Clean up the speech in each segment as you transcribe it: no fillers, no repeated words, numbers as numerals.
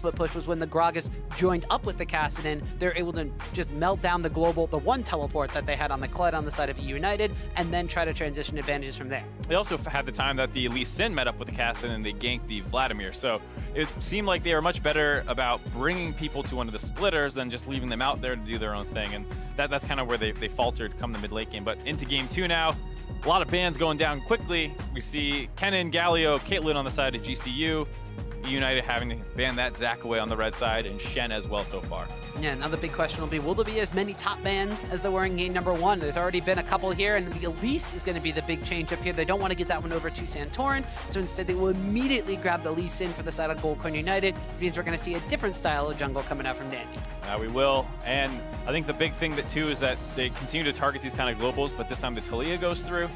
split push was when the Gragas joined up with the Kassadin, they're able to just melt down the global, the one teleport that they had on the Kled on the side of eUnited, and then try to transition advantages from there. They also had the time that the Lee Sin met up with the Kassadin and they ganked the Vladimir. So it seemed like they were much better about bringing people to one of the splitters than just leaving them out there to do their own thing. And that's kind of where they faltered come the mid-late game. But into game 2 now, a lot of bans going down quickly. We see Kennen, Galio, Caitlyn on the side of GCU. eUnited having to ban that Zac away on the red side, and Shen as well so far. Yeah, another big question will be, will there be as many top bans as there were in game number 1? There's already been a couple here, and the Elise is going to be the big change up here. They don't want to get that one over to Santorin, so instead they will immediately grab the Elise in for the side of Goldcorn United, which means we're going to see a different style of jungle coming out from Dandy. We will, and I think the big thing too is that they continue to target these kind of globals, but this time the Taliyah goes through.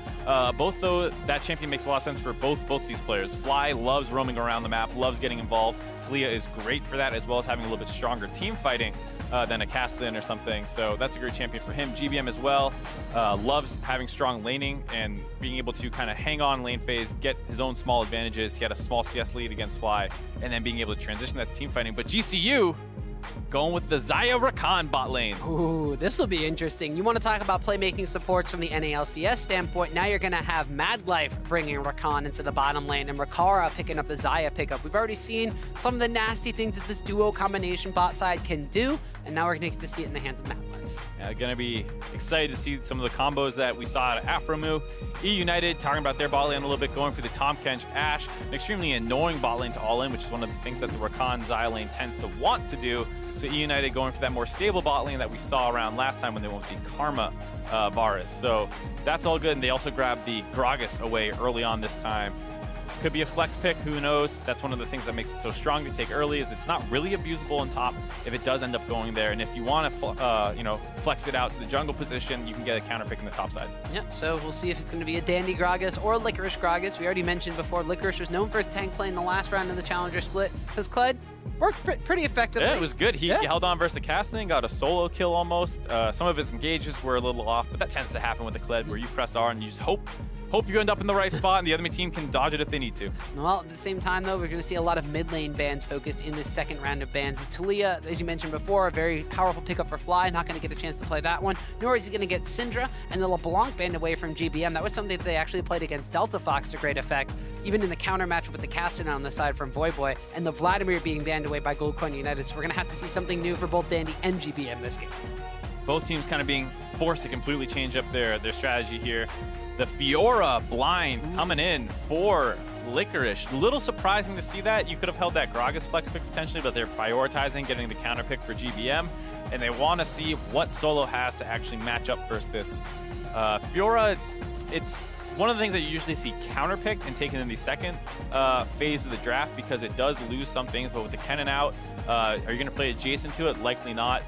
Both though, that champion makes a lot of sense for both these players. Fly loves roaming around the map, loves getting involved. Taliyah is great for that, as well as having a little bit stronger team fighting than a Kassadin or something. So that's a great champion for him. GBM as well loves having strong laning and being able to kind of hang on lane phase, get his own small advantages. He had a small CS lead against Fly, and then being able to transition that to team fighting. But GCU going with the Xayah Rakan bot lane. Ooh, this will be interesting. You want to talk about playmaking supports from the NALCS standpoint. Now you're going to have Mad Life bringing Rakan into the bottom lane and Rakara picking up the Xayah pickup. We've already seen some of the nasty things that this duo combination bot side can do, and now we're going to get to see it in the hands of Mad Life. Yeah, going to be excited to see some of the combos that we saw out of Afromu. eUnited talking about their bot lane a little bit, going for the Tahm Kench Ashe. An extremely annoying bot lane to all in, which is one of the things that the Rakan Xayah lane tends to want to do. So eUnited going for that more stable bot lane that we saw around last time when they went with the Karma Varus. So that's all good. And they also grabbed the Gragas away early on this time. Could be a flex pick, who knows? That's one of the things that makes it so strong to take early, is it's not really abusable on top if it does end up going there. And if you want to, flex it out to the jungle position, you can get a counter pick in the top side. Yep, so we'll see if it's going to be a Dandy Gragas or a Licorice Gragas. We already mentioned before, Licorice was known for his tank play in the last round of the Challenger split. His Kled worked pretty effectively. Yeah, it was good. He held on versus the Kassadin, got a solo kill almost. Some of his engages were a little off, but that tends to happen with the Kled, where you press R and you just hope you end up in the right spot and the enemy team can dodge it if they need to. Well, at the same time, though, we're going to see a lot of mid lane bans focused in this second round of bans. Taliyah, as you mentioned before, a very powerful pickup for Fly. Not going to get a chance to play that one. Nor is he going to get Syndra and the LeBlanc banned away from GBM. That was something that they actually played against Delta Fox to great effect, even in the counter matchup with the Kassadin on the side from Voyboy, and the Vladimir being banned away by Goldcorn United. So we're going to have to see something new for both Dandy and GBM this game. Both teams kind of being forced to completely change up their strategy here. The Fiora blind coming in for Licorice. A little surprising to see that. You could have held that Gragas flex pick potentially, but they're prioritizing getting the counter pick for GBM, and they want to see what Solo has to actually match up versus this. Fiora, it's one of the things that you usually see counterpicked and taken in the second phase of the draft, because it does lose some things, but with the Kennen out, are you going to play adjacent to it? Likely not.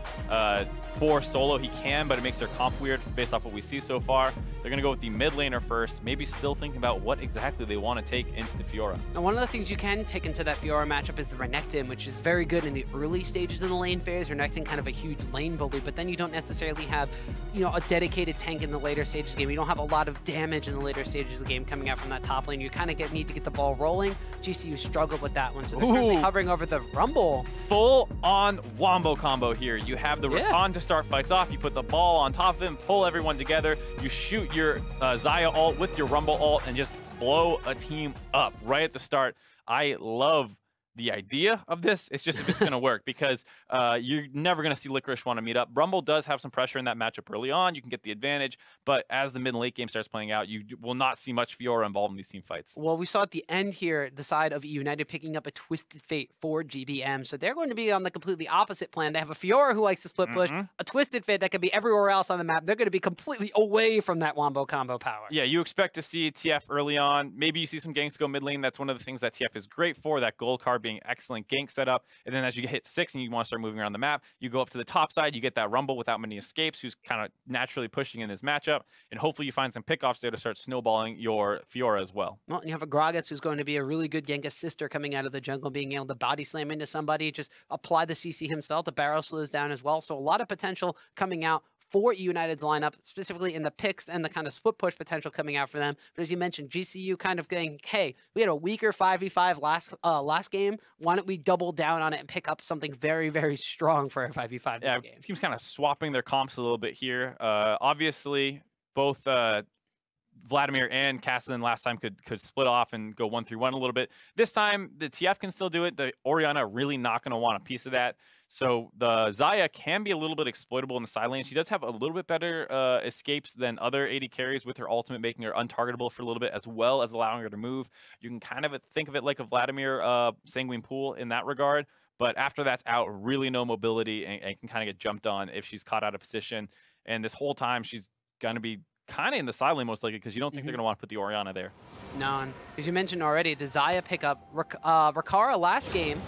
For Solo, he can, but it makes their comp weird based off what we see so far. They're going to go with the mid laner first, maybe still thinking about what exactly they want to take into the Fiora. Now, one of the things you can pick into that Fiora matchup is the Renekton, which is very good in the early stages of the lane phase. Renekton kind of a huge lane bully, but then you don't necessarily have, a dedicated tank in the later stages of the game. You don't have a lot of damage in the later stages of the game coming out from that top lane. You kind of need to get the ball rolling. GCU struggled with that one, so they're currently hovering over the Rumble. Full-on wombo combo here. You have the Rakan to start fights off. You put the ball on top of him, pull everyone together. You shoot your Xayah ult with your Rumble ult and just blow a team up right at the start. I love the idea of this. It's just if it's going to work, because you're never going to see Licorice want to meet up. Rumble does have some pressure in that matchup early on. You can get the advantage, but as the mid and late game starts playing out, you will not see much Fiora involved in these team fights. Well, we saw at the end here, the side of eUnited picking up a Twisted Fate for GBM, so they're going to be on the completely opposite plan. They have a Fiora who likes to split push, a Twisted Fate that could be everywhere else on the map. They're going to be completely away from that wombo combo power. Yeah, you expect to see TF early on. Maybe you see some ganks go mid lane. That's one of the things that TF is great for, that gold card being excellent gank setup. And then as you hit 6 and you want to start moving around the map, you go up to the top side, you get that Rumble without many escapes, who's kind of naturally pushing in this matchup, and hopefully you find some pickoffs there to start snowballing your Fiora as well. Well, and you have a Gragas who's going to be a really good gank assister coming out of the jungle, being able to body slam into somebody, just apply the CC himself. The barrel slows down as well, so a lot of potential coming out for eUnited's lineup, specifically in the picks and the kind of split push potential coming out for them. But as you mentioned, GCU kind of going, hey, we had a weaker 5v5 last game. Why don't we double down on it and pick up something very, very strong for a 5v5 yeah, game? Teams kind of swapping their comps a little bit here. Obviously, both Vladimir and Cassian last time could split off and go 1-3-1 a little bit. This time, the TF can still do it. The Orianna really not going to want a piece of that. So the Xayah can be a little bit exploitable in the side lane. She does have a little bit better escapes than other AD carries with her ultimate, making her untargetable for a little bit, as well as allowing her to move. You can kind of think of it like a Vladimir Sanguine Pool in that regard. But after that's out, really no mobility and can kind of get jumped on if she's caught out of position. And this whole time, she's going to be kind of in the side lane most likely, because you don't think they're going to want to put the Orianna there. No, and as you mentioned already, the Xayah pickup, Rakara last game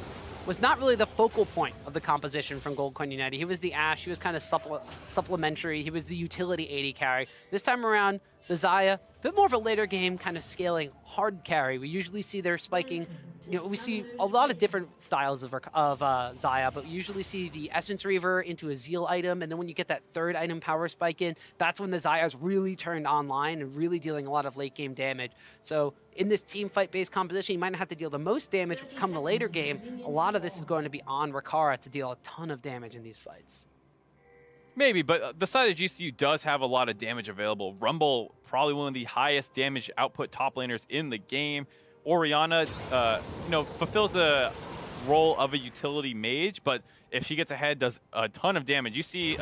was not really the focal point of the composition from Goldcoin United. He was the Ashe, he was kind of supplementary, he was the utility AD carry. This time around, the Xayah, a bit more of a later game kind of scaling hard carry. We usually see their spiking, you know, we see a lot of different styles of Xayah, but we usually see the Essence Reaver into a Zeal item, and then when you get that third item power spike in, that's when the Xayah's really turned online and really dealing a lot of late game damage. So in this team fight based composition, you might not have to deal the most damage come the later game. A lot of this is going to be on Rakara to deal a ton of damage in these fights. Maybe, but the side of GCU does have a lot of damage available. Rumble, probably one of the highest damage output top laners in the game. Orianna, you know, fulfills the role of a utility mage, but if she gets ahead, does a ton of damage. You see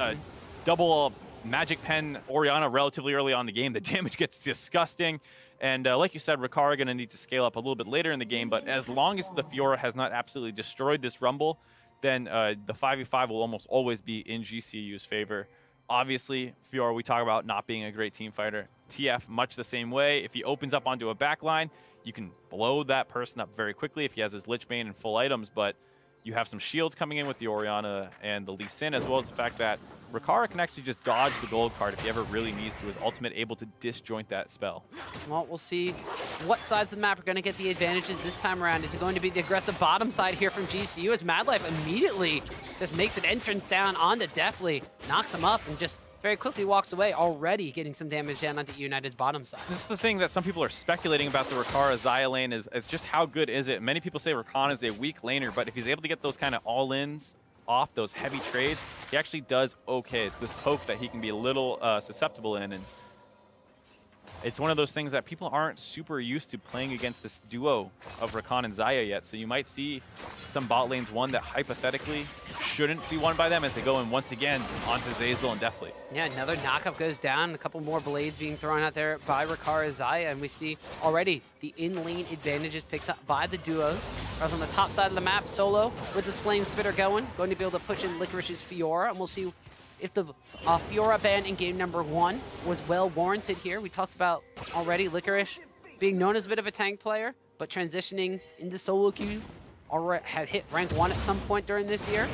double Magic Pen Orianna relatively early on in the game. The damage gets disgusting. And like you said, Rakara going to need to scale up a little bit later in the game, but as long as the Fiora has not absolutely destroyed this Rumble, then the 5v5 will almost always be in GCU's favor. Obviously, Fiora, we talk about not being a great team fighter. TF, much the same way. If he opens up onto a backline, you can blow that person up very quickly if he has his Lich Bane and full items, but you have some shields coming in with the Orianna and the Lee Sin, as well as the fact that Rakara can actually just dodge the gold card if he ever really needs to. His ultimate able to disjoint that spell. Well, we'll see what sides of the map are going to get the advantages this time around. Is it going to be the aggressive bottom side here from GCU as Madlife immediately just makes an entrance down onto Deathly, knocks him up, and just very quickly walks away, already getting some damage down onto United's bottom side. This is the thing that some people are speculating about the Rakara Xayah lane is just how good is it? Many people say Rakan is a weak laner, but if he's able to get those kind of all-ins off, those heavy trades, he actually does okay. It's this poke that he can be a little susceptible in, and it's one of those things that people aren't super used to playing against this duo of Rakan and Xayah yet, so you might see some bot lanes won that hypothetically shouldn't be won by them as they go in once again onto Zeyzal and Deathly. Yeah, another knockup goes down, a couple more blades being thrown out there by Rakara Xayah, and we see already the in-lane advantages picked up by the duos. Whereas on the top side of the map, Solo with his Flame Spitter going to be able to push in Licorice's Fiora, and we'll see if the Fiora ban in game number 1 was well warranted here. We talked about already Licorice being known as a bit of a tank player, but transitioning into solo queue, already had hit rank 1 at some point during this year.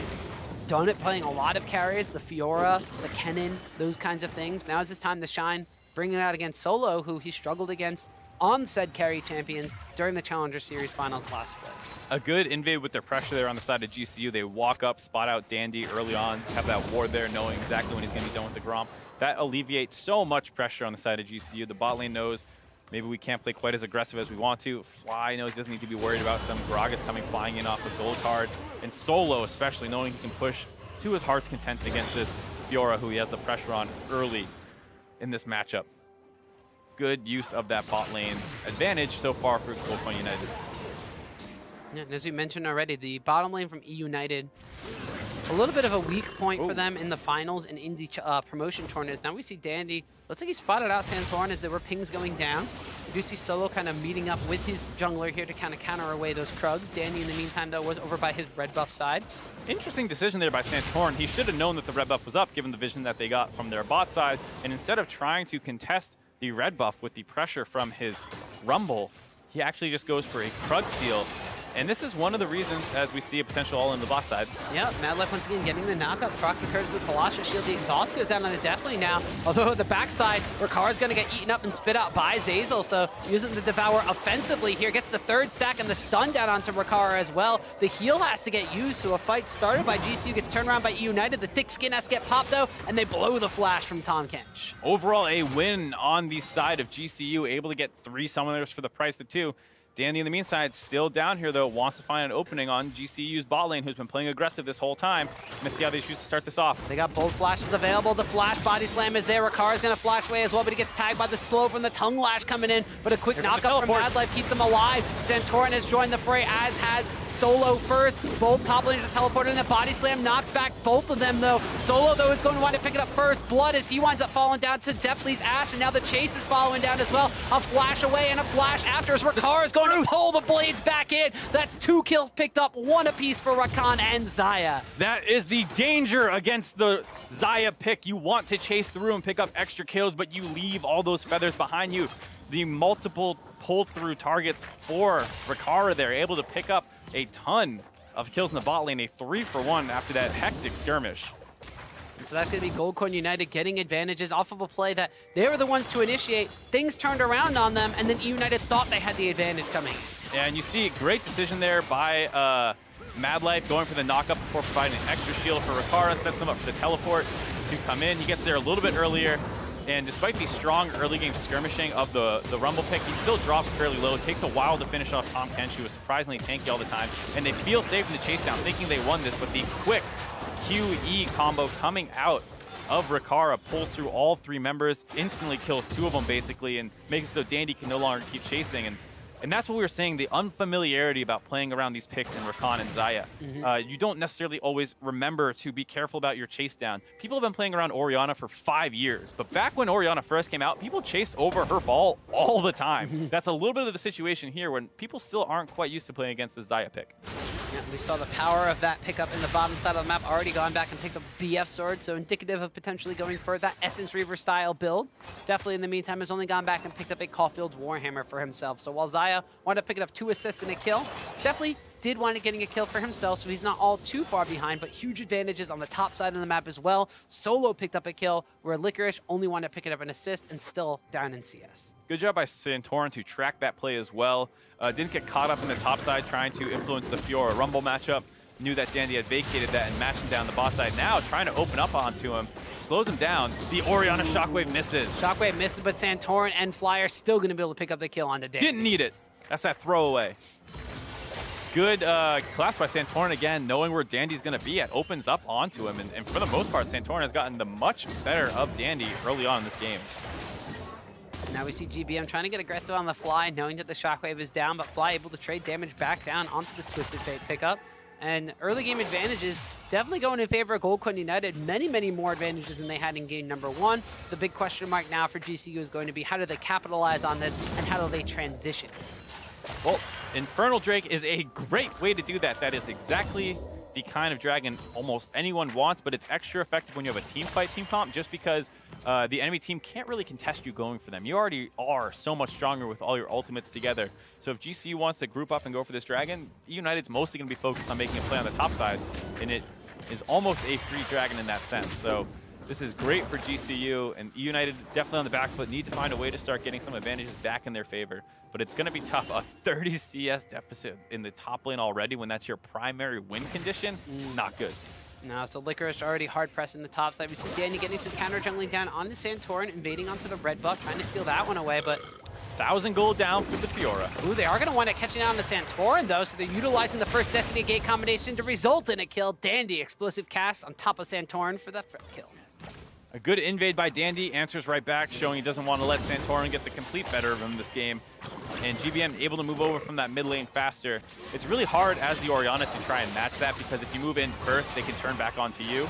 Done it playing a lot of carries, the Fiora, the Kennen, those kinds of things. Now is his time to shine, bringing it out against Solo, who he struggled against on said carry champions during the Challenger Series finals last split. A good invade with their pressure there on the side of GCU. They walk up, spot out Dandy early on, have that ward there, knowing exactly when he's going to be done with the Grom. That alleviates so much pressure on the side of GCU. The bot lane knows maybe we can't play quite as aggressive as we want to. Fly knows he doesn't need to be worried about some Gragas coming flying in off the gold card. And Solo, especially, knowing he can push to his heart's content against this Fiora, who he has the pressure on early in this matchup. Good use of that bot lane advantage so far for Goldcoin United. Yeah, and as we mentioned already, the bottom lane from eUnited, a little bit of a weak point for them in the finals and in the promotion tournaments. Now we see Dandy, looks like he spotted out Santorin as there were pings going down. We do see Solo kind of meeting up with his jungler here to kind of counter away those Krugs. Dandy, in the meantime, though, was over by his red buff side. Interesting decision there by Santorin. He should have known that the red buff was up, given the vision that they got from their bot side. And instead of trying to contest the red buff with the pressure from his Rumble, he actually just goes for a Krug steal And this is one of the reasons as we see a potential all in the bot side. Yeah, Madlife once again getting the knockup. Prox occurs with the Colossus Shield. The exhaust goes down on the Deathly now. Although the backside, Ricard's going to get eaten up and spit out by Zeyzal. So using the Devour offensively here, gets the third stack and the stun down onto Ricard as well. The heal has to get used, so a fight started by GCU gets turned around by eUnited. The thick skin has to get popped though, and they blow the flash from Tahm Kench. Overall, a win on the side of GCU, able to get 3 summoners for the price of 2. Dandy in the meantime, still down here though, wants to find an opening on GCU's bot lane, who's been playing aggressive this whole time. Gonna see how they choose to start this off. They got both flashes available. The flash body slam is there. Ricard's gonna flash away as well, but he gets tagged by the slow from the tongue lash coming in. But a quick knockup from Madlife keeps him alive. Santorin has joined the fray, as has Solo first. Both top laners are teleported, and the body slam knocks back both of them though. Solo though is going to wind up picking up first blood as he winds up falling down to Deathly's Ash, and now the chase is following down as well. A flash away and a flash after as Ricard is going to pull the blades back in. That's 2 kills picked up, 1 apiece for Rakan and Xayah. That is the danger against the Xayah pick. You want to chase through and pick up extra kills, but you leave all those feathers behind you. The multiple pull-through targets for Ricard there, able to pick up a ton of kills in the bot lane, a 3-for-1 after that hectic skirmish. And so that's going to be Goldcoin United getting advantages off of a play that they were the ones to initiate. Things turned around on them, and then eUnited thought they had the advantage coming. And you see a great decision there by Madlife going for the knockup before providing an extra shield for Ricard, sets them up for the teleport to come in. He gets there a little bit earlier. And despite the strong early game skirmishing of the Rumble pick, he still drops fairly low. It takes a while to finish off Tahm Kench, who was surprisingly tanky all the time. And they feel safe in the chase down, thinking they won this, but the quick QE combo coming out of Ricard pulls through all 3 members, instantly kills 2 of them basically, and makes it so Dandy can no longer keep chasing. And that's what we were saying, the unfamiliarity about playing around these picks in Rakan and Xayah. You don't necessarily always remember to be careful about your chase down. People have been playing around Orianna for 5 years, but back when Orianna first came out, people chased over her ball all the time. That's a little bit of the situation here when people still aren't quite used to playing against the Xayah pick. Yeah, we saw the power of that pickup in the bottom side of the map. Already gone back and picked up BF Sword, so indicative of potentially going for that Essence Reaver style build. Definitely in the meantime has only gone back and picked up a Caulfield's Warhammer for himself. So while Xayah wound up picking up 2 assists and a kill, definitely did wind up getting a kill for himself, so he's not all too far behind, but huge advantages on the top side of the map as well. Solo picked up a kill, where Licorice only wound up picking up an assist and still down in CS. Good job by Santorin to track that play as well. Didn't get caught up in the top side trying to influence the Fiora Rumble matchup. Knew that Dandy had vacated that and matched him down the bot side. Now trying to open up onto him. Slows him down. The Orianna Shockwave misses. Shockwave misses, but Santorin and Flyer still going to be able to pick up the kill onto Dandy. Didn't need it. That's that throwaway. Good collapse by Santorin again, knowing where Dandy's going to be at. Opens up onto him, and for the most part, Santorin has gotten the much better of Dandy early on in this game. Now we see GBM trying to get aggressive on the Fly, knowing that the Shockwave is down, but Fly able to trade damage back down onto the Twisted Fate pickup. And early game advantages definitely going in favor of Goldcoin United. Many, many more advantages than they had in game number 1. The big question mark now for GCU is going to be how do they capitalize on this and how do they transition? Well, Infernal Drake is a great way to do that. That is exactly the kind of dragon almost anyone wants, but it's extra effective when you have a team fight, team comp, just because the enemy team can't really contest you going for them. You already are so much stronger with all your ultimates together. So if GCU wants to group up and go for this dragon, eUnited's mostly going to be focused on making a play on the top side, and it is almost a free dragon in that sense. So this is great for GCU, and eUnited definitely on the back foot, need to find a way to start getting some advantages back in their favor. But it's going to be tough. A 30 CS deficit in the top lane already when that's your primary win condition, not good. No, so Licorice already hard pressing the top side. We see Danny getting some counter jungling down onto Santorin, invading onto the red buff, trying to steal that one away, but 1,000 gold down for the Fiora. Ooh, they are going to wind up catching out on the Santorin, though, so they're utilizing the first Destiny Gate combination to result in a kill. Dandy, explosive cast on top of Santorin for the kill. A good invade by Dandy, answers right back, showing he doesn't want to let Santorin get the complete better of him this game. And GBM able to move over from that mid lane faster. It's really hard as the Orianna to try and match that, because if you move in first, they can turn back onto you.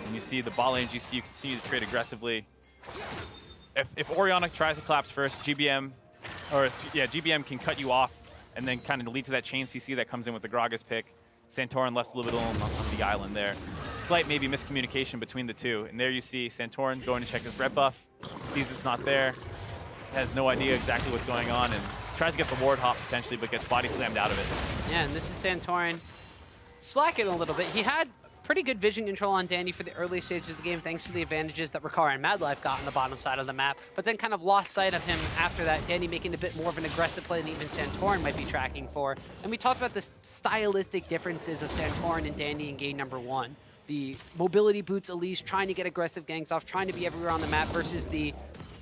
And you see the bot lane GCU continue to trade aggressively. If Orianna tries to collapse first, GBM can cut you off and then kind of lead to that chain CC that comes in with the Gragas pick. Santorin left a little bit alone on the island there. Slight maybe miscommunication between the two. And there you see Santorin going to check his red buff, sees it's not there, has no idea exactly what's going on, and tries to get the ward hop potentially, but gets body slammed out of it. Yeah, and this is Santorin slacking a little bit. He had pretty good vision control on Dandy for the early stages of the game, thanks to the advantages that Rakara and Madlife got on the bottom side of the map, but then kind of lost sight of him after that, Dandy making a bit more of an aggressive play than even Santorin might be tracking for. And we talked about the stylistic differences of Santorin and Dandy in game number 1. The mobility boots Elise, trying to get aggressive ganks off, trying to be everywhere on the map, versus the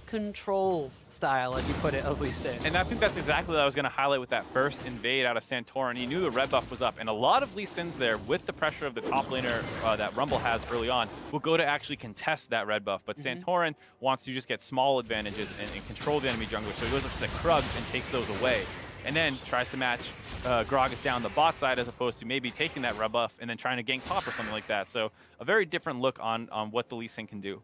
control style, as you put it, of Lee Sin. And I think that's exactly what I was going to highlight with that first invade out of Santorin. He knew the red buff was up, and a lot of Lee Sins there, with the pressure of the top laner that Rumble has early on, will go to actually contest that red buff. But Santorin wants to just get small advantages and control the enemy jungler, so he goes up to the Krugs and takes those away. And then tries to match Gragas down the bot side, as opposed to maybe taking that red buff and then trying to gank top or something like that. So a very different look on what the Lee Sin can do.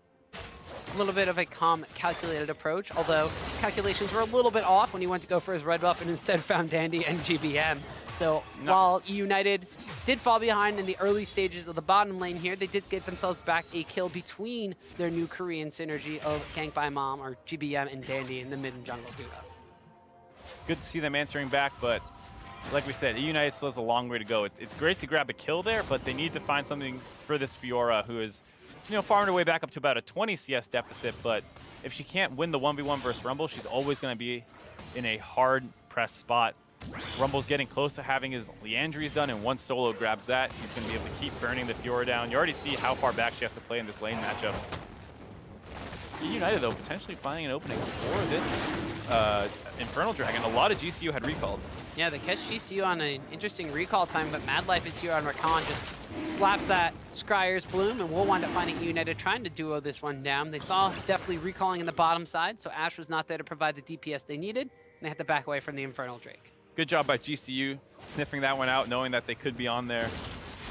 A little bit of a calm, calculated approach, although his calculations were a little bit off when he went to go for his red buff and instead found Dandy and GBM. So while eUnited did fall behind in the early stages of the bottom lane here, they did get themselves back a kill between their new Korean synergy of Gank by Mom, or GBM, and Dandy in the mid and jungle duo. Good to see them answering back, but like we said, eUnited still has a long way to go. It's great to grab a kill there, but they need to find something for this Fiora, who is, you know, farming her way back up to about a 20 CS deficit. But if she can't win the 1v1 versus Rumble, she's always going to be in a hard press spot. Rumble's getting close to having his Leandries done, and once Solo grabs that, he's going to be able to keep burning the Fiora down. You already see how far back she has to play in this lane matchup. eUnited, though, potentially finding an opening for this Infernal Dragon. A lot of GCU had recalled. Yeah, they catch GCU on an interesting recall time, but Madlife is here on Rakan, just slaps that Scryer's Bloom, and we'll wind up finding eUnited trying to duo this one down. They saw definitely recalling in the bottom side, so Ash was not there to provide the DPS they needed, and they had to back away from the Infernal Drake. Good job by GCU, sniffing that one out, knowing that they could be on there.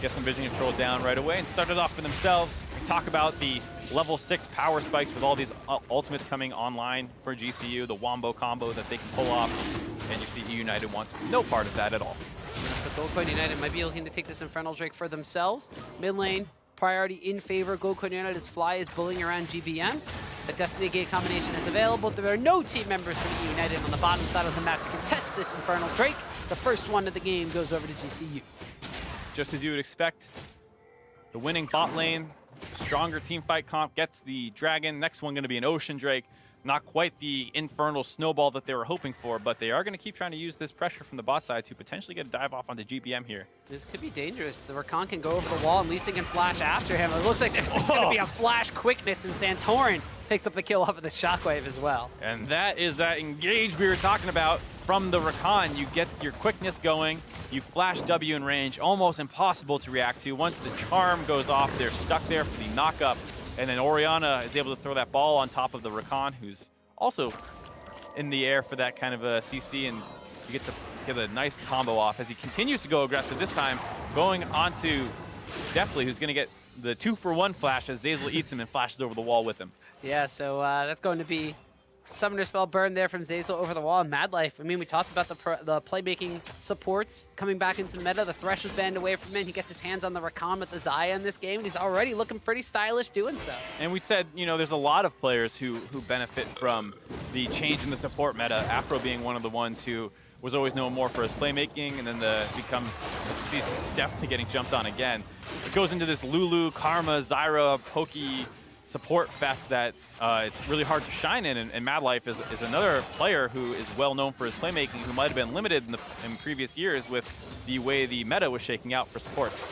Get some vision control down right away and start it off for themselves. We talk about the level 6 power spikes with all these ultimates coming online for GCU, the Wombo combo that they can pull off, and you see eUnited wants no part of that at all. So Gold Coin United might be looking to take this Infernal Drake for themselves. Mid lane, priority in favor. Gold Coin United's Fly is bullying around GBM. The Destiny Gate combination is available. There are no team members for the eUnited on the bottom side of the map to contest this Infernal Drake. The first one of the game goes over to GCU. Just as you would expect, the winning bot lane, stronger team fight comp gets the Dragon. Next one going to be an Ocean Drake. Not quite the infernal snowball that they were hoping for, but they are going to keep trying to use this pressure from the bot side to potentially get a dive off onto GBM here. This could be dangerous. The Rakan can go over the wall and Lee Sin can flash after him. It looks like there's going to be a flash quickness, and Santorin picks up the kill off of the Shockwave as well. And that is that engage we were talking about from the Rakan. You get your quickness going, you flash W in range, almost impossible to react to. Once the charm goes off, they're stuck there for the knockup. And then Orianna is able to throw that ball on top of the Rakan, who's also in the air for that kind of a CC, and you get to get a nice combo off as he continues to go aggressive, this time going onto Deftly, who's going to get the 2-for-1 flash as Zeyzal eats him and flashes over the wall with him. Yeah, so that's going to be Summoner Spell burn there from Zeyzal over the wall. And Madlife, I mean, we talked about the playmaking supports coming back into the meta. The Thresh was banned away from him. He gets his hands on the Rakan with the Xayah in this game, and he's already looking pretty stylish doing so. And we said, you know, there's a lot of players who benefit from the change in the support meta, Afro being one of the ones who was always known more for his playmaking, and then becomes Deft to getting jumped on again. It goes into this Lulu, Karma, Zyra, Poke support fest that it's really hard to shine in, and Madlife is another player who is well known for his playmaking, who might have been limited in previous years with the way the meta was shaking out for supports.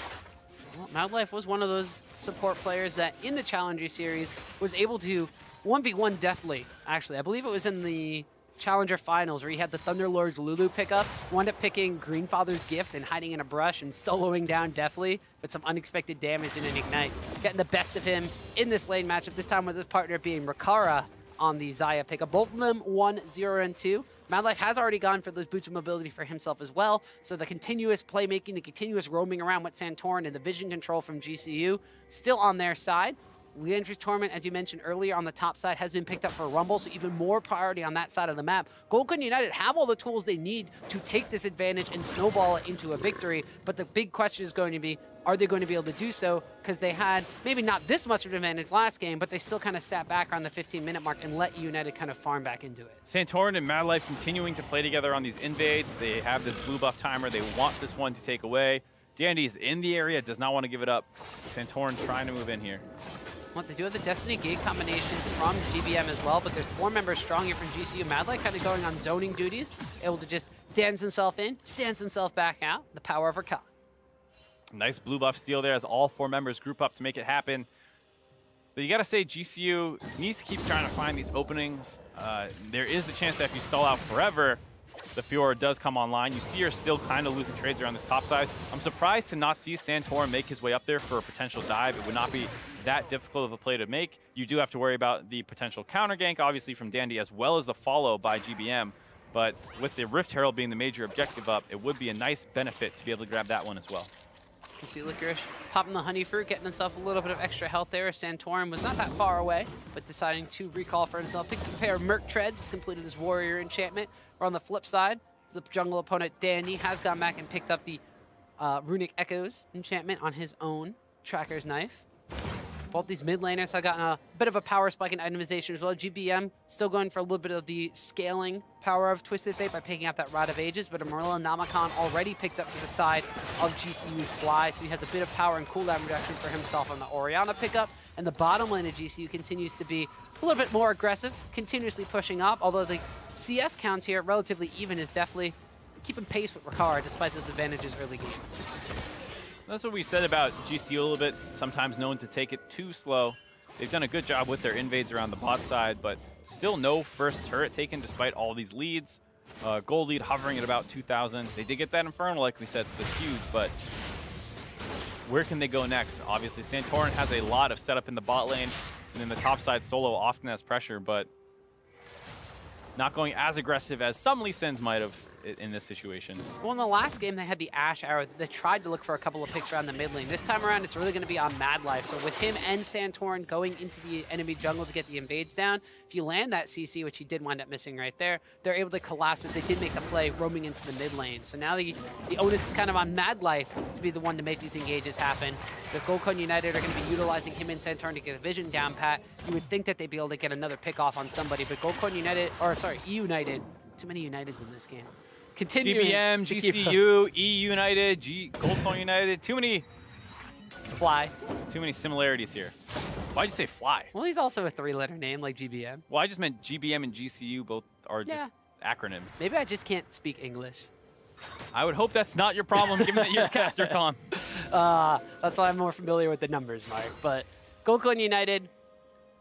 Well, Madlife was one of those support players that in the Challenger Series was able to 1v1 Deftly, actually. I believe it was in the Challenger Finals where he had the Thunderlord's Lulu pickup, wound up picking Greenfather's Gift and hiding in a brush and soloing down Deftly with some unexpected damage and an Ignite. Getting the best of him in this lane matchup, this time with his partner being Rakara on the Xayah pickup. Both of them 1, 0, and 2. Madlife has already gone for those boots of mobility for himself as well, so the continuous playmaking, the continuous roaming around with Santorin, and the vision control from GCU still on their side. Leandry's Torment, as you mentioned earlier, on the top side has been picked up for Rumble, so even more priority on that side of the map. Golden United have all the tools they need to take this advantage and snowball it into a victory, but the big question is going to be, are they going to be able to do so? Because they had maybe not this much of an advantage last game, but they still kind of sat back around the 15-minute mark and let eUnited kind of farm back into it. Santorin and Madlife continuing to play together on these invades. They have this blue buff timer. They want this one to take away. Dandy's in the area, does not want to give it up. Santorin's trying to move in here. Well, they do have the Destiny Gate combination from GBM as well, but there's 4 members strong here from GCU. Madlife kind of going on zoning duties, able to just dance himself in, dance himself back out. The power of Rakan. Nice blue buff steal there as all 4 members group up to make it happen. But you got to say, GCU needs to keep trying to find these openings. There is the chance that if you stall out forever, the Fiora does come online. You see her still kind of losing trades around this top side. I'm surprised to not see Santorin make his way up there for a potential dive. It would not be that difficult of a play to make. You do have to worry about the potential counter gank, obviously, from Dandy, as well as the follow by GBM. But with the Rift Herald being the major objective up, it would be a nice benefit to be able to grab that one as well. You see Licorice popping the Honey Fruit, getting himself a little bit of extra health there. Santorin was not that far away, but deciding to recall for himself. Picked up a pair of Merc Treads, he's completed his Warrior enchantment. Or on the flip side, the jungle opponent Dandy has gone back and picked up the Runic Echoes enchantment on his own Tracker's Knife. Both these mid laners have gotten a bit of a power spike in itemization as well. GBM still going for a little bit of the scaling power of Twisted Fate by picking out that Rod of Ages, but Amarilla Namakan already picked up for the side of GCU's Fly, so he has a bit of power and cooldown reduction for himself on the Orianna pickup. And the bottom lane of GCU continues to be a little bit more aggressive, continuously pushing up, although the CS counts here relatively even is definitely keeping pace with Ricard despite those advantages early game. That's what we said about GCU a little bit, sometimes known to take it too slow. They've done a good job with their invades around the bot side, but still no first turret taken despite all these leads. Gold lead hovering at about 2,000. They did get that Infernal, like we said, so that's huge, but where can they go next? Obviously, Santorin has a lot of setup in the bot lane, and then the top side solo often has pressure, but not going as aggressive as some Lee Sins might have in this situation. Well, in the last game, they had the Ashe Arrow. They tried to look for a couple of picks around the mid lane. This time around, it's really going to be on Madlife. So with him and Santorin going into the enemy jungle to get the invades down, if you land that CC, which he did wind up missing right there, they're able to collapse it. They did make the play roaming into the mid lane. So now the onus is kind of on Madlife to be the one to make these engages happen. The Golden United are going to be utilizing him and Santorin to get a vision down pat. You would think that they'd be able to get another pick off on somebody, but Golden United, or sorry, eUnited, too many Uniteds in this game. Continuing GBM, GCU, eUnited, Golden United, too many similarities here. Why'd you say Fly? Well, he's also a 3-letter name like GBM. Well, I just meant GBM and GCU both are just acronyms. Maybe I just can't speak English. I would hope that's not your problem, given that you're a caster, Tom. That's why I'm more familiar with the numbers, Mark. But Golden United,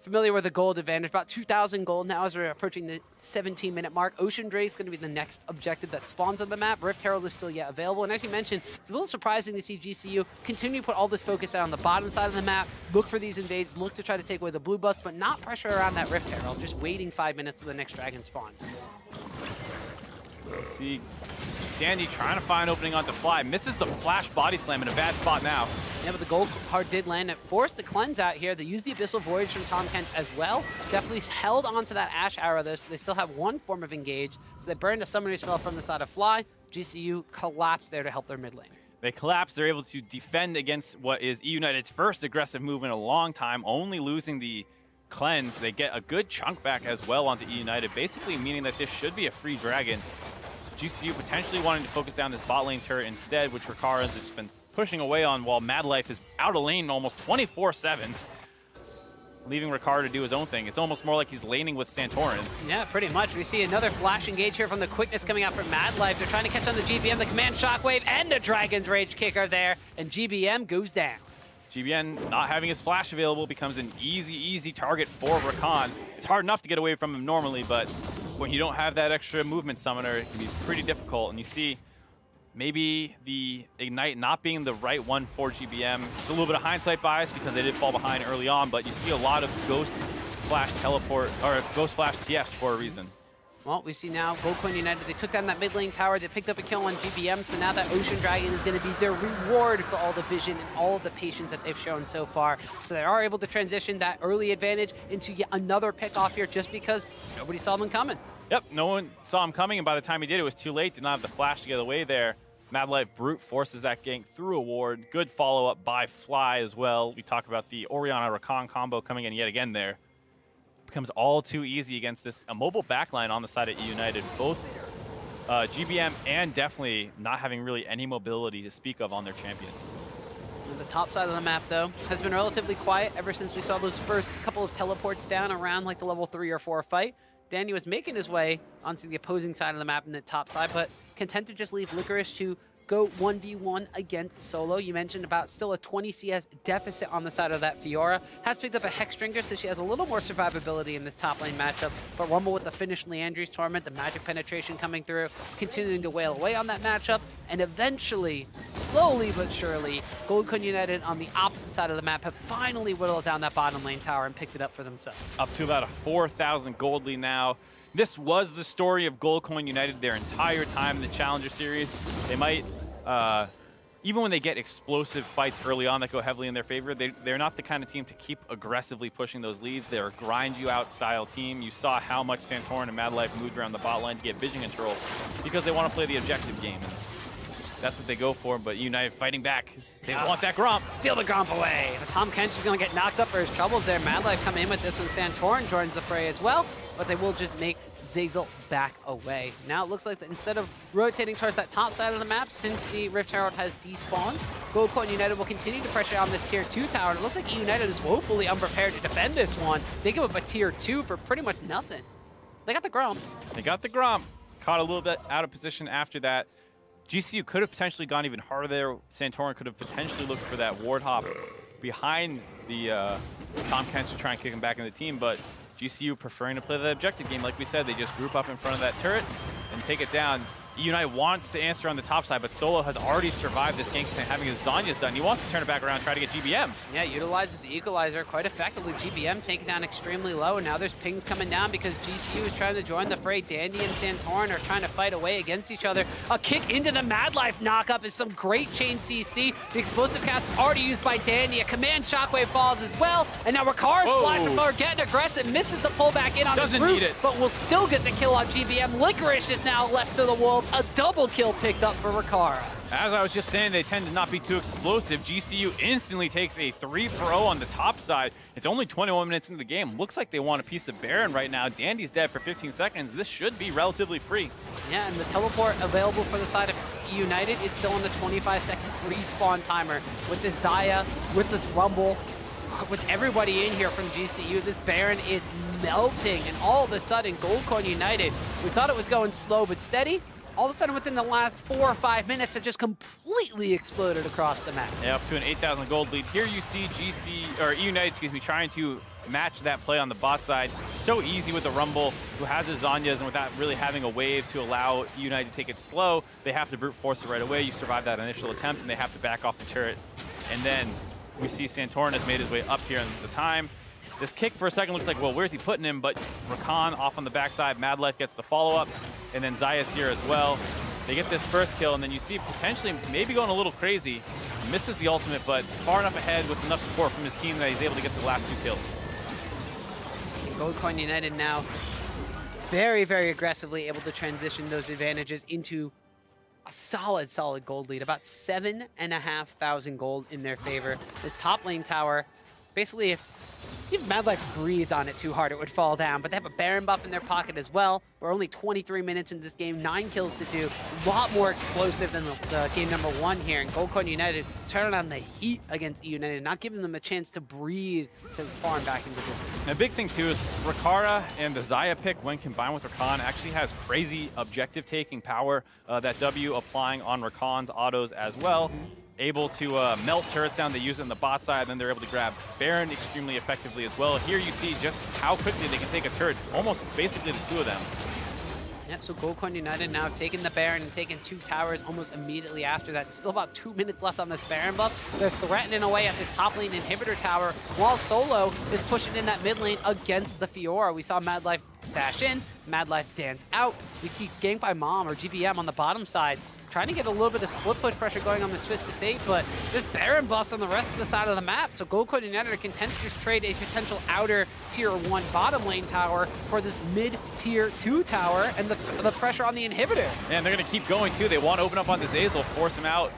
familiar with the gold advantage, about 2,000 gold now as we're approaching the 17-minute mark. Ocean Drake is going to be the next objective that spawns on the map. Rift Herald is still yet available, and as you mentioned, it's a little surprising to see GCU continue to put all this focus out on the bottom side of the map, look for these invades, look to try to take away the blue buffs, but not pressure around that Rift Herald, just waiting 5 minutes till the next dragon spawn. We'll see Dandy trying to find opening onto Fly. Misses the flash body slam in a bad spot now. Yeah, but the gold card did land. It forced the cleanse out here. They used the Abyssal Voyage from Tom Kent as well. Definitely held onto that Ashe Arrow though, so they still have one form of engage. So they burned a Summoner's Spell from the side of Fly. GCU collapsed there to help their mid lane. They collapse. They're able to defend against what is eUnited's first aggressive move in a long time, only losing the cleanse. They get a good chunk back as well onto eUnited, basically meaning that this should be a free dragon. GCU potentially wanting to focus down this bot lane turret instead, which Ricard has just been pushing away on while Madlife is out of lane almost 24/7, leaving Ricard to do his own thing. It's almost more like he's laning with Santorin. Yeah, pretty much. We see another flash engage here from the quickness coming out from Madlife. They're trying to catch on the GBM, the command shockwave, and the Dragon's Rage kicker there, and GBM goes down. GBN not having his flash available becomes an easy target for Rakan. It's hard enough to get away from him normally, but when you don't have that extra movement summoner, it can be pretty difficult. And you see maybe the Ignite not being the right one for GBM. It's a little bit of hindsight bias because they did fall behind early on, but you see a lot of Ghost Flash teleport, or Ghost Flash TFs for a reason. Well, we see now Goldcoin United, they took down that mid lane tower, they picked up a kill on GBM, so now that Ocean Dragon is going to be their reward for all the vision and all of the patience that they've shown so far. So they are able to transition that early advantage into yet another pick off here just because nobody saw them coming. Yep, no one saw him coming, and by the time he did, it was too late. Did not have the flash to get away there. Mad Life brute forces that gank through a ward. Good follow-up by Fly as well. We talk about the Orianna Rakan combo coming in yet again there. Becomes all too easy against this mobile backline on the side of eUnited. Both GBM and definitely not having really any mobility to speak of on their champions. The top side of the map, though, has been relatively quiet ever since we saw those first couple of teleports down around like the level 3 or 4 fight. Danny was making his way onto the opposing side of the map in the top side, but content to just leave Licorice to go 1v1 against Solo. You mentioned about still a 20 CS deficit on the side of that Fiora. Has picked up a Hexdrinker, so she has a little more survivability in this top lane matchup. But Rumble with the finish Leandri's Torment, the magic penetration coming through, continuing to wail away on that matchup. And eventually, slowly but surely, Goldcoin United on the opposite side of the map have finally whittled down that bottom lane tower and picked it up for themselves. Up to about a 4,000 gold lead now. This was the story of Goldcoin United their entire time in the Challenger Series. They might, even when they get explosive fights early on that go heavily in their favor, they're not the kind of team to keep aggressively pushing those leads. They're a grind-you-out style team. You saw how much Santorin and Mad Life moved around the bot lane to get vision control because they want to play the objective game. That's what they go for, but United fighting back. They want that Gromp. Steal the Gromp away. Tom Kench is going to get knocked up for his troubles there. Mad Life coming in with this one. Santorin joins the fray as well, but they will just make Zeyzal back away. Now it looks like that instead of rotating towards that top side of the map, since the Rift Herald has despawned, Goldcoin United will continue to pressure on this tier 2 tower. And it looks like United is woefully unprepared to defend this one. They give up a tier 2 for pretty much nothing. They got the Gromp. They got the Gromp. Caught a little bit out of position after that. GCU could have potentially gone even harder there. Santorin could have potentially looked for that ward hop behind the Tom Kench to try and kick him back in the team, but GCU preferring to play the objective game. Like we said, they just group up in front of that turret and take it down. eUnited wants to answer on the top side, but Solo has already survived this gank, having his Zanya's done. He wants to turn it back around, try to get GBM. Yeah, utilizes the equalizer quite effectively. GBM taken down extremely low, and now there's pings coming down because GCU is trying to join the fray. Dandy and Santorin are trying to fight away against each other. A kick into the Mad Life knockup is some great chain CC. The explosive cast is already used by Dandy. A command shockwave falls as well, and now Ricard flying forward, getting aggressive, misses the pullback in on his root, but will still get the kill on GBM. Licorice is now left to the wolves. A double kill picked up for Ricard. As I was just saying, they tend to not be too explosive. GCU instantly takes a 3-0 on the top side. It's only 21 minutes into the game. Looks like they want a piece of Baron right now. Dandy's dead for 15 seconds. This should be relatively free. Yeah, and the teleport available for the side of United is still on the 25-second respawn timer. With this Xayah, with this Rumble, with everybody in here from GCU, this Baron is melting. And all of a sudden, Goldcoin United, we thought it was going slow but steady. All of a sudden, within the last 4 or 5 minutes, have just completely exploded across the map. Yeah, up to an 8,000 gold lead. Here you see eUnited, trying to match that play on the bot side. So easy with the Rumble, who has his Zanyas, and without really having a wave to allow eUnited to take it slow, they have to brute force it right away. You survive that initial attempt, and they have to back off the turret. And then we see Santorin has made his way up here in the time. This kick for a second looks like, well, where's he putting him? But Rakan off on the backside. Mad Life gets the follow-up. And then Xayah's here as well. They get this first kill, and then you see potentially maybe going a little crazy. Misses the ultimate, but far enough ahead with enough support from his team that he's able to get the last 2 kills. Goldcoin United now very, very aggressively able to transition those advantages into a solid, solid gold lead. About 7,500 gold in their favor. This top lane tower, basically if Mad Life breathed on it too hard, it would fall down. But they have a Baron buff in their pocket as well. We're only 23 minutes into this game, 9 kills to do. A lot more explosive than the game number 1 here. And Goldcoin United turning on the heat against eUnited, not giving them a chance to breathe to farm back into this. And a big thing too is Ricard and the Xayah pick, when combined with Rakan, actually has crazy objective-taking power. That W applying on Rakan's autos as well. Able to melt turrets down. They use it on the bot side, and then they're able to grab Baron extremely effectively as well. Here you see just how quickly they can take a turret, almost basically the 2 of them. Yep, so Goldcoin United now taking the Baron and taking 2 towers almost immediately after that. Still about 2 minutes left on this Baron buff. They're threatening away at this top lane inhibitor tower while Solo is pushing in that mid lane against the Fiora. We saw Mad Life dash in. Mad Life dance out. We see gank by Mom or GBM on the bottom side, trying to get a little bit of split push pressure going on this Twisted Fate, but there's Baron buffs on the rest of the side of the map, so Gold United are content to just trade a potential outer tier 1 bottom lane tower for this mid tier 2 tower and the pressure on the inhibitor. And they're going to keep going too. They want to open up on this Azazel, force him out.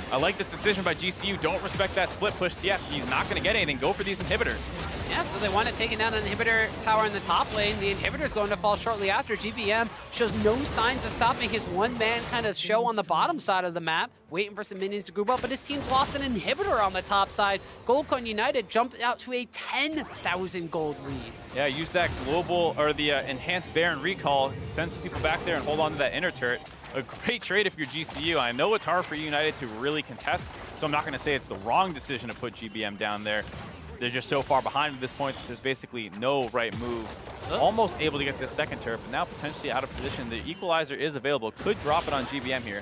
I like this decision by GCU. Don't respect that split push TF. He's not going to get anything. Go for these inhibitors. Yeah, so they want to take down an inhibitor tower in the top lane. The inhibitor is going to fall shortly after. GBM shows no signs of stopping his one-man kind of show on the bottom side of the map, waiting for some minions to group up, but his team's lost an inhibitor on the top side. Goldcoin United jumped out to a 10,000 gold lead. Yeah, use that global, or the enhanced Baron recall, send some people back there and hold on to that inner turret. A great trade if you're GCU. I know it's hard for United to really contest, so I'm not going to say it's the wrong decision to put GBM down there. They're just so far behind at this point that there's basically no right move. Almost able to get this second turret, but now potentially out of position. The equalizer is available. Could drop it on GBM here.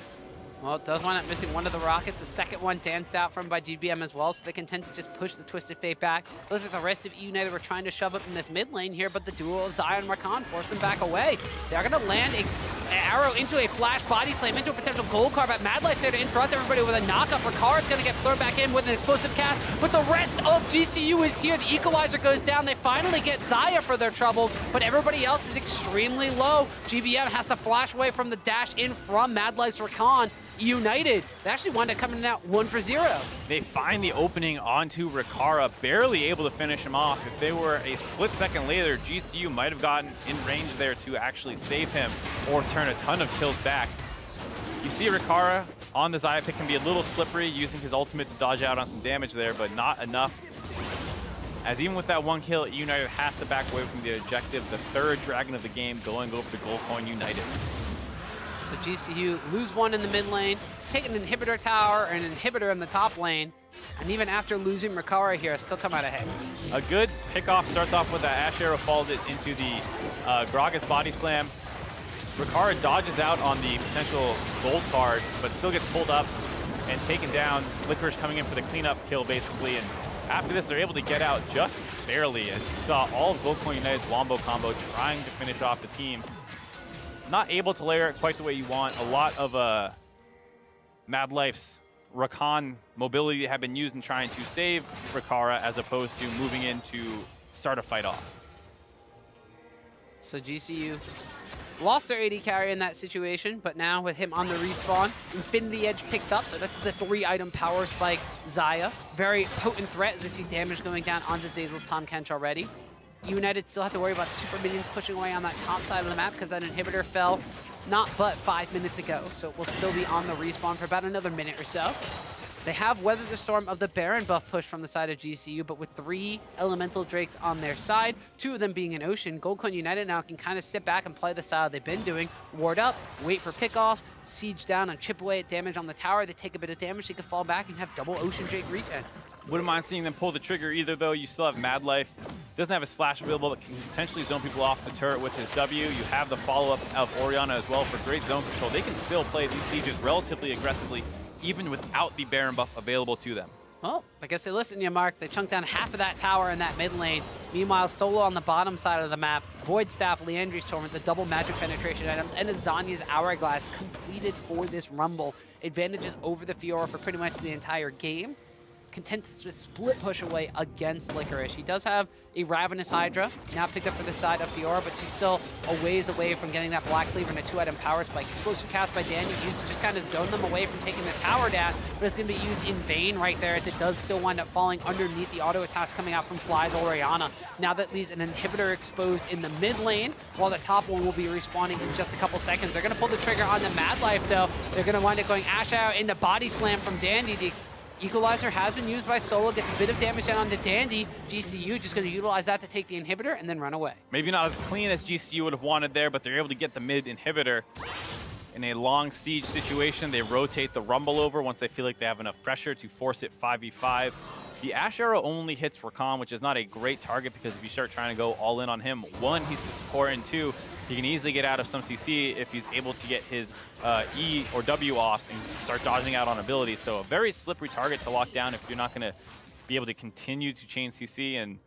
Well, it does wind up missing one of the rockets. The second one danced out from by GBM as well, so they can tend to just push the Twisted Fate back. Looks like the rest of eUnited were trying to shove up in this mid lane here, but the duo of Xayah and Rakan forced them back away. They're going to land an arrow into a flash body slam, into a potential gold card, but Mad Light's there to interrupt everybody with a knockup. Ricard's going to get thrown back in with an explosive cast, but the rest of GCU is here. The equalizer goes down. They finally get Xayah for their trouble, but everybody else is extremely low. GBM has to flash away from the dash in from Mad Light's Rakan. United, they actually wound up coming out 1-for-0. They find the opening onto Rikara, barely able to finish him off. If they were a split second later, GCU might have gotten in range there to actually save him or turn a ton of kills back. You see Rikara on the Xayah pick can be a little slippery, using his ultimate to dodge out on some damage there, but not enough. As even with that one kill, United has to back away from the objective, the third dragon of the game, going over to Goldcoin United. So GCU lose one in the mid lane, take an inhibitor tower and an inhibitor in the top lane, and even after losing Rikara here, still come out ahead. A good pickoff starts off with that Ash Arrow, followed it into the Gragas Body Slam. Rikara dodges out on the potential gold card, but still gets pulled up and taken down. Licorice coming in for the cleanup kill, basically, and after this, they're able to get out just barely, as you saw all of Goldcoin United's Wombo combo trying to finish off the team. Not able to layer it quite the way you want. A lot of Mad Life's Rakan mobility have been used in trying to save Rikara, as opposed to moving in to start a fight off. So GCU lost their AD carry in that situation, but now with him on the respawn, Infinity Edge picked up, so that's the 3-item power spike Xayah. Very potent threat, as we see damage going down onto Zazel's Tahm Kench already. United still have to worry about super minions pushing away on that top side of the map, because that inhibitor fell not but 5 minutes ago, so it will still be on the respawn for about another minute or so. They have weathered the storm of the Baron buff push from the side of GCU, but with 3 Elemental Drakes on their side, 2 of them being in Ocean, Goldcoin United now can kind of sit back and play the style they've been doing. Ward up, wait for pickoff, siege down and chip away at damage on the tower. They take a bit of damage, they can fall back and have double Ocean Drake regen. Wouldn't mind seeing them pull the trigger either, though. You still have Mad Life. Doesn't have his flash available, but can potentially zone people off the turret with his W. You have the follow-up of Orianna as well for great zone control. They can still play these sieges relatively aggressively, even without the Baron buff available to them. Well, I guess they listened to you, Mark. They chunked down half of that tower in that mid lane. Meanwhile, solo on the bottom side of the map, Void Staff, Leandri's Torment, the double magic penetration items, and Azania's Hourglass completed for this Rumble. Advantages over the Fiora for pretty much the entire game. Content to split push away against Licorice. He does have a Ravenous Hydra, now picked up for the side of Fiora, but she's still a ways away from getting that Black Cleaver and a 2-item power spike. Explosive cast by Daniel used to just kind of zone them away from taking the tower down, but it's going to be used in vain right there, as it does still wind up falling underneath the auto attacks coming out from Fly's Orianna. Now that leaves an inhibitor exposed in the mid lane, while the top one will be respawning in just a couple seconds. They're going to pull the trigger on the Mad Life, though. They're going to wind up going Ash out into Body Slam from Dandy. The Equalizer has been used by Solo, gets a bit of damage down onto Dandy. GCU just going to utilize that to take the inhibitor and then run away. Maybe not as clean as GCU would have wanted there, but they're able to get the mid inhibitor. In a long siege situation, they rotate the Rumble over once they feel like they have enough pressure to force it 5v5. The Ash Arrow only hits Rakan, which is not a great target, because if you start trying to go all in on him, 1, he's the support, and 2, he can easily get out of some CC if he's able to get his E or W off and start dodging out on abilities. So a very slippery target to lock down if you're not going to be able to continue to chain CC. And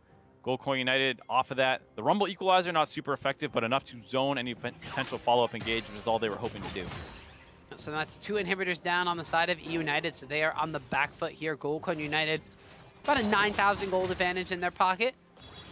Goldcoin United off of that. The Rumble Equalizer, not super effective, but enough to zone any potential follow-up engage, which is all they were hoping to do. So that's 2 inhibitors down on the side of eUnited, so they are on the back foot here. Goldcoin United, about a 9,000 gold advantage in their pocket,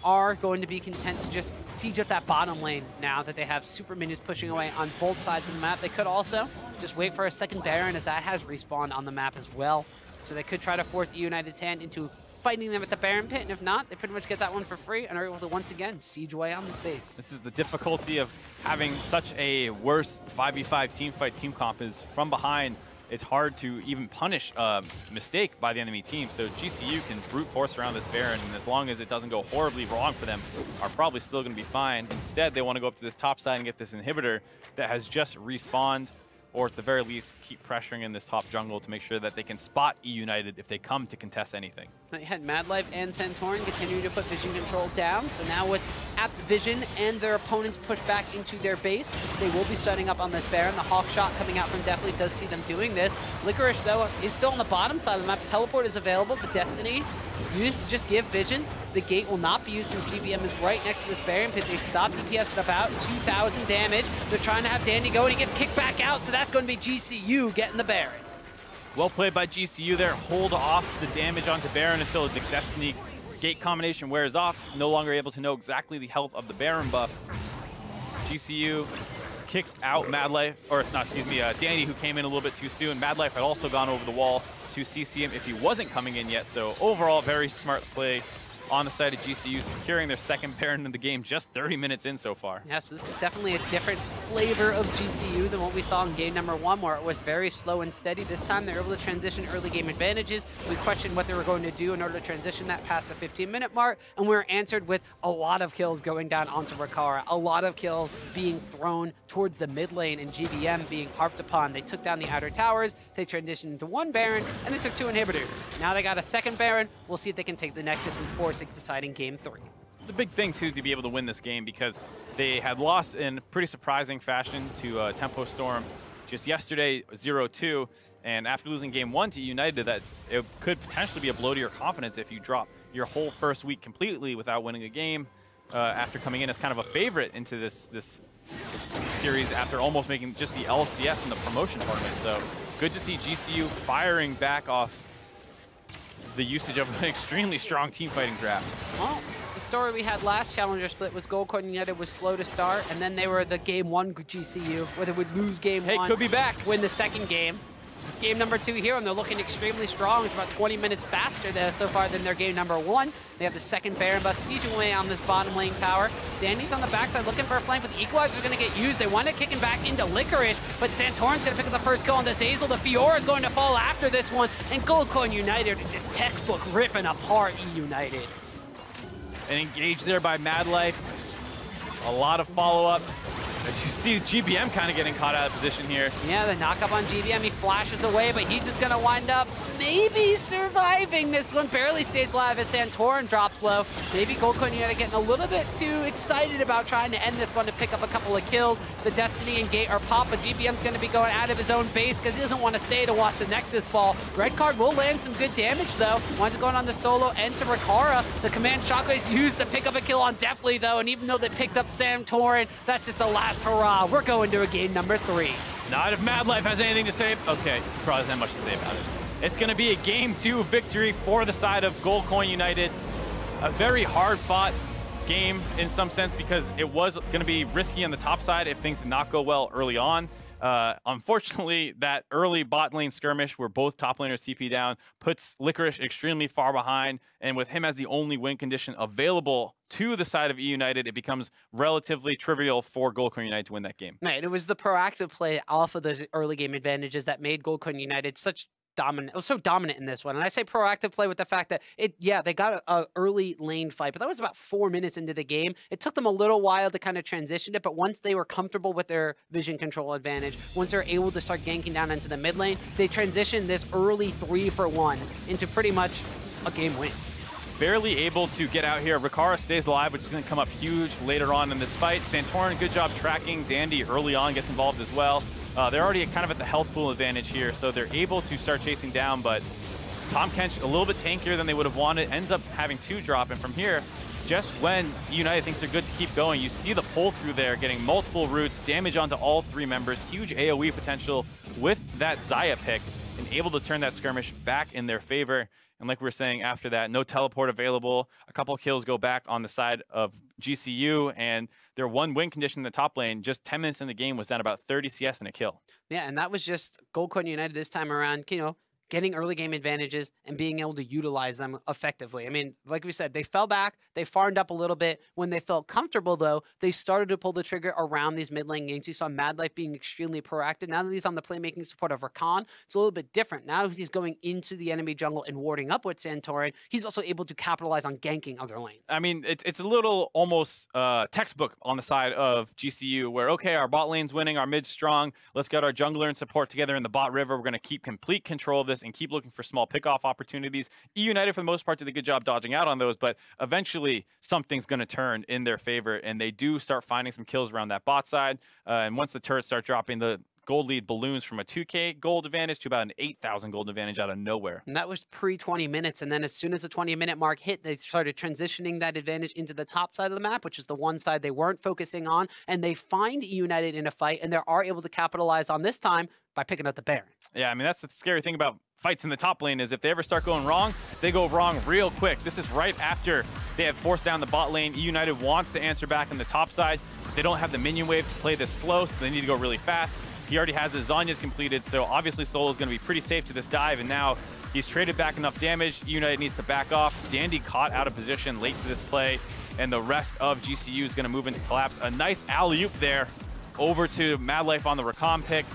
are going to be content to just siege up that bottom lane now that they have super minions pushing away on both sides of the map. They could also just wait for a second Baron, as that has respawned on the map as well. So they could try to force eUnited's hand into fighting them at the Baron pit, and if not, they pretty much get that one for free and are able to once again siege away on this base. This is the difficulty of having such a worse 5v5 team fight team comp is from behind. It's hard to even punish a mistake by the enemy team. So GCU can brute force around this Baron, and as long as it doesn't go horribly wrong for them, are probably still going to be fine. Instead, they want to go up to this top side and get this inhibitor that has just respawned, or at the very least, keep pressuring in this top jungle to make sure that they can spot eUnited if they come to contest anything. You had Madlife and Santorin continuing to put vision control down, so now with at the vision and their opponents pushed back into their base, they will be setting up on this Baron. The Hawk shot coming out from Definitely does see them doing this. Licorice, though, is still on the bottom side of the map. Teleport is available, but Destiny used to just give vision. The gate will not be used since GBM is right next to this Baron pit. They stop DPS at about 2,000 damage. They're trying to have Dandy go, and he gets kicked back out, so that's going to be GCU getting the Baron. Well played by GCU there. Hold off the damage onto Baron until the Destiny gate combination wears off. No longer able to know exactly the health of the Baron buff. GCU kicks out Madlife, or not, excuse me, Dandy, who came in a little bit too soon. Madlife had also gone over the wall to CC him if he wasn't coming in yet. So overall, very smart play on the side of GCU, securing their second Baron in the game just 30 minutes in so far. Yeah, so this is definitely a different flavor of GCU than what we saw in game number 1, where it was very slow and steady. This time they're able to transition early game advantages. We questioned what they were going to do in order to transition that past the 15-minute mark, and we were answered with a lot of kills going down onto Rakara, a lot of kills being thrown towards the mid lane, and GBM being harped upon. They took down the outer towers, they transitioned into 1 Baron, and they took 2 inhibitors. Now they got a second Baron. We'll see if they can take the Nexus and force deciding game 3. It's a big thing, too, to be able to win this game because they had lost in pretty surprising fashion to Tempo Storm just yesterday, 0-2. And after losing game 1 to United, that it could potentially be a blow to your confidence if you drop your whole first week completely without winning a game after coming in as kind of a favorite into this series after almost making just the LCS in the promotion tournament. So good to see GCU firing back off the usage of an extremely strong team fighting draft. Well, the story we had last Challenger split was Goldcoin United was slow to start, and then they were the game 1 GCU, where they would lose game 1. Hey, could be back. Win the second game. This is game number 2 here, and they're looking extremely strong. It's about 20 minutes faster there so far than their game number 1. They have the second Baron buff sieging away on this bottom lane tower. Dandy's on the backside looking for a flank, but the Equalizer's going to get used. They wind up kicking back into Licorice, but Santorin's going to pick up the first kill on this Hazel. The Fiora's going to fall after this one, and Goldcoin United are just textbook ripping apart eUnited. An engage there by Madlife. A lot of follow-up. As you see, GBM kind of getting caught out of position here. Yeah, the knock up on GBM, he flashes away, but he's just going to wind up maybe surviving this one. Barely stays alive as Santorin drops low. Maybe Goldcoin United getting a little bit too excited about trying to end this one to pick up a couple of kills. The Destiny and Gate are popped, but GBM's going to be going out of his own base because he doesn't want to stay to watch the Nexus fall. Red card will land some good damage, though. Winds up going on to Solo and to Rakara. The command shotgun is used to pick up a kill on Definitely, though, and even though they picked up Santorin, that's just the last hurrah. We're going to a game number 3. Not if Madlife has anything to say. Okay, probably doesn't have much to say about it. It's going to be a game 2 victory for the side of Goldcoin United. A very hard-fought game in some sense because it was going to be risky on the top side if things did not go well early on. Unfortunately, that early bot lane skirmish where both top laners TP down puts Licorice extremely far behind, and with him as the only win condition available to the side of eUnited, it becomes relatively trivial for Goldcoin United to win that game. Right, it was the proactive play off of those early game advantages that made Goldcoin United such dominant. It was so dominant in this one. And I say proactive play with the fact that they got an early lane fight, but that was about 4 minutes into the game. It took them a little while to kind of transition it, but once they were comfortable with their vision control advantage, once they're able to start ganking down into the mid lane, they transitioned this early 3-for-1 into pretty much a game win. Barely able to get out here. Rakara stays alive, which is going to come up huge later on in this fight. Santorin, good job tracking. Dandy early on gets involved as well. They're already kind of at the health pool advantage here, so they're able to start chasing down, but Tahm Kench, a little bit tankier than they would have wanted, ends up having 2 drop, and from here, just when eUnited thinks they're good to keep going, you see the pull through there, getting multiple roots, damage onto all 3 members, huge AoE potential with that Xayah pick, and able to turn that skirmish back in their favor. And like we were saying after that, no teleport available. A couple of kills go back on the side of GCU, and their 1 win condition in the top lane, just 10 minutes in the game, was down about 30 CS and a kill. Yeah, and that was just Gold Coin United this time around, you know, getting early game advantages and being able to utilize them effectively. I mean, like we said, they fell back, they farmed up a little bit. When they felt comfortable, though, they started to pull the trigger around these mid lane games. You saw Mad Life being extremely proactive. Now that he's on the playmaking support of Rakan, it's a little bit different. Now he's going into the enemy jungle and warding up with Santorin. He's also able to capitalize on ganking other lanes. I mean, it's a little almost textbook on the side of GCU, where, okay, our bot lane's winning, our mid's strong, let's get our jungler and support together in the bot river. We're going to keep complete control of this and keep looking for small pickoff opportunities. eUnited, for the most part, did a good job dodging out on those, but eventually something's going to turn in their favor, and they do start finding some kills around that bot side. And once the turrets start dropping, the gold lead balloons from a 2K gold advantage to about an 8,000 gold advantage out of nowhere. And that was pre-20 minutes. And then as soon as the 20-minute mark hit, they started transitioning that advantage into the top side of the map, which is the one side they weren't focusing on. And they find eUnited in a fight, and they are able to capitalize on this time by picking up the Baron. Yeah, I mean, that's the scary thing about fights in the top lane, is if they ever start going wrong, they go wrong real quick. This is right after they have forced down the bot lane. eUnited wants to answer back on the top side. They don't have the minion wave to play this slow, so they need to go really fast. He already has his Zhonya's completed, so obviously Solo is going to be pretty safe to this dive, and now he's traded back enough damage. eUnited needs to back off. Dandy caught out of position late to this play, and the rest of GCU is going to move into collapse. A nice alley-oop there over to Mad Life on the Rakan pick,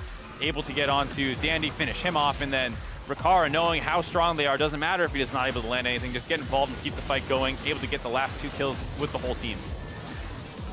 able to get onto Dandy, finish him off, and then Rakara, knowing how strong they are, doesn't matter if he is not able to land anything, just get involved and keep the fight going, able to get the last 2 kills with the whole team.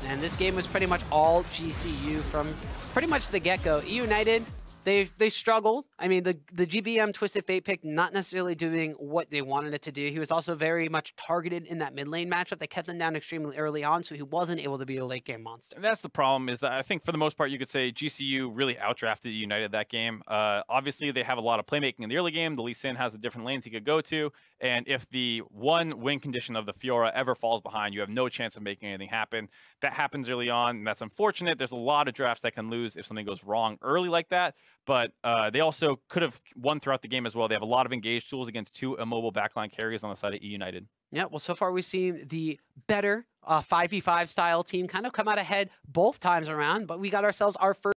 And this game was pretty much all GCU from pretty much the get-go. eUnited, they struggled. I mean, the GBM Twisted Fate pick not necessarily doing what they wanted it to do. He was also very much targeted in that mid lane matchup. They kept him down extremely early on, so he wasn't able to be a late game monster. That's the problem, is that I think for the most part you could say GCU really outdrafted eUnited that game. Obviously, they have a lot of playmaking in the early game. The Lee Sin has the different lanes he could go to, and if the 1 win condition of the Fiora ever falls behind, you have no chance of making anything happen. That happens early on, and that's unfortunate. There's a lot of drafts that can lose if something goes wrong early like that, but they also could have won throughout the game as well. They have a lot of engaged tools against 2 immobile backline carries on the side of eUnited. Yeah, well, so far we've seen the better 5v5 style team kind of come out ahead both times around, but we got ourselves our first